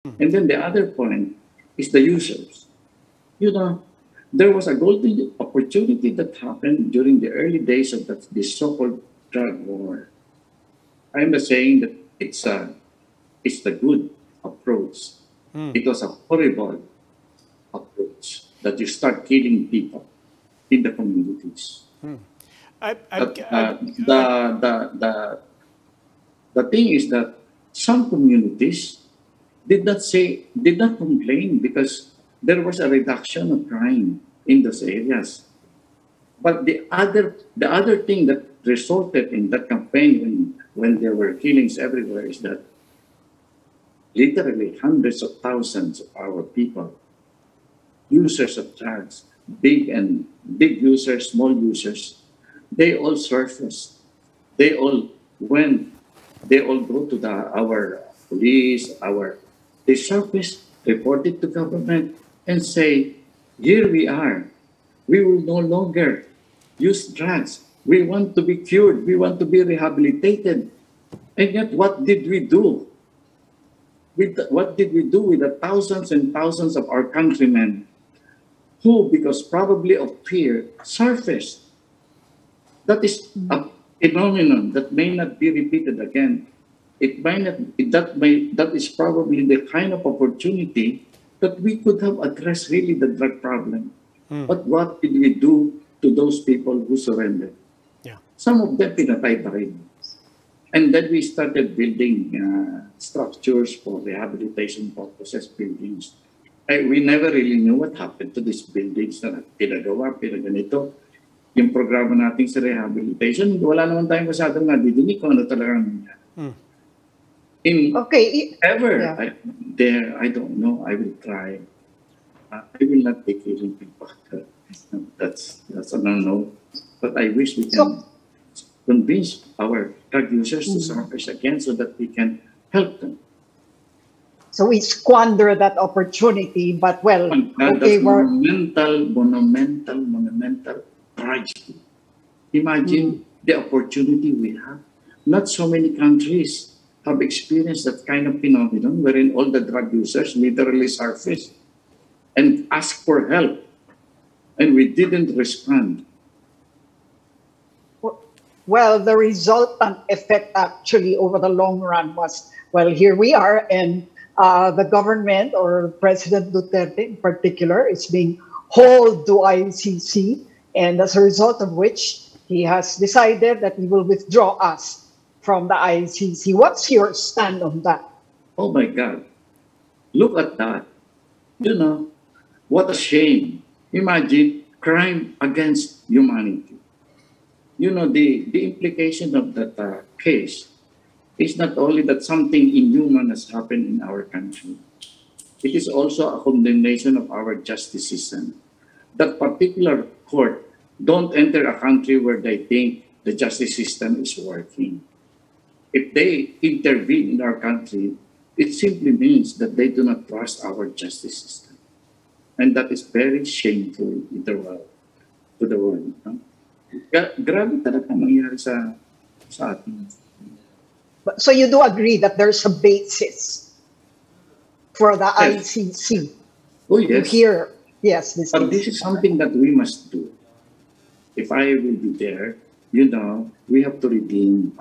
And then the other point is the users. You know, there was a golden opportunity that happened during the early days of this so-called drug war. I'm not saying that it's the good approach. It was a horrible approach that you start killing people in the communities. The thing is that some communities did not complain because there was a reduction of crime in those areas. But the other thing that resulted in that campaign when there were killings everywhere is that literally hundreds of thousands of our people, users of drugs, big users, small users, they all surfaced. They all go to our police, they surface, report it to government, and say, here we are. We will no longer use drugs. We want to be cured. We want to be rehabilitated. And yet, what did we do? What did we do with the thousands and thousands of our countrymen who, because probably of fear, surfaced? That is a phenomenon that may not be repeated again. That is probably the kind of opportunity that we could have addressed really the drug problem. But what did we do to those people who surrendered? Yeah. Some of them pinatay pa rin. And then we started building structures for rehabilitation purposes, buildings. We never really knew what happened to these buildings na pinaganito. Yung programa natin sa rehabilitation, wala naman tayong masyadong nadidinig kung ano talagang nangyari. I don't know. I will try. I will not be killing people. That's a no-no. But I wish we can convince our drug users to surface again so that we can help them. So we squander that opportunity, but well, that's monumental tragedy. Imagine the opportunity we have. Not so many countries have experienced that kind of phenomenon wherein all the drug users literally surface and ask for help, and we didn't respond. Well, the resultant effect actually over the long run was, well, here we are, and the government or President Duterte in particular is being hauled to ICC, and as a result of which he has decided that he will withdraw us from the ICC. What's your stand on that? Oh my God, look at that. You know, what a shame. Imagine crime against humanity. You know, the implication of that case is not only that something inhuman has happened in our country, it is also a condemnation of our justice system. That particular court don't enter a country where they think the justice system is working. If they intervene in our country, it simply means that they do not trust our justice system. And that is very shameful in the world, to the world. Grabe talaga nangyari sa atin. So you do agree that there's a basis for the ICC? Oh, yes. Yes. This is something that we must do. If I will be there, you know, we have to redeem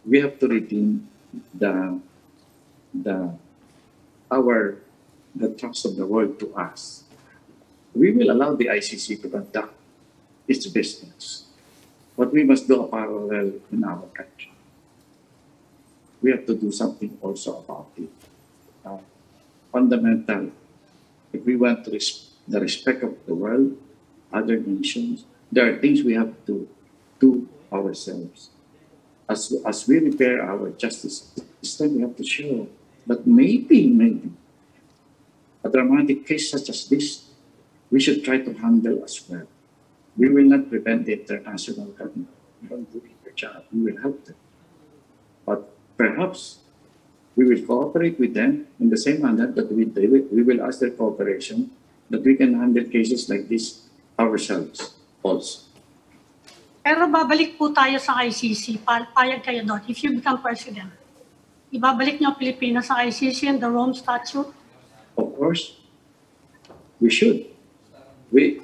the trust of the world to us. We will allow the ICC to conduct its business, but we must do a parallel in our country. We have to do something also about it. Fundamental. If we want the respect of the world, other nations, there are things we have to do ourselves. As we repair our justice system, we have to show that maybe a dramatic case such as this, we should try to handle as well. We will not prevent the international government from doing their job. We will help them. But perhaps we will cooperate with them in the same manner that we will ask their cooperation, that we can handle cases like this ourselves also. Pero babalik po tayo sa ICC. Payag kayo doon if you become president. ibabalik niyo Pilipinas sa ICC and the Rome Statute? Of course, we should. We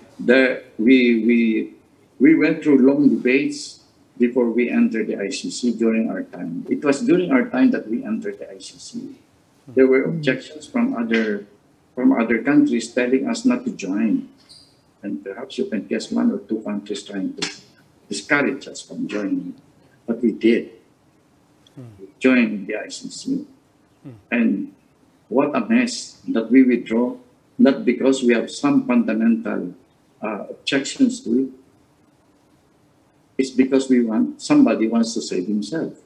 went through long debates before we entered the ICC during our time. It was during our time that we entered the ICC. There were objections from other countries telling us not to join. And perhaps you can guess one or two countries trying to discourage us from joining. But we did. We joined the ICC. And what a mess that we withdraw, not because we have some fundamental objections to it. It's because somebody wants to save himself.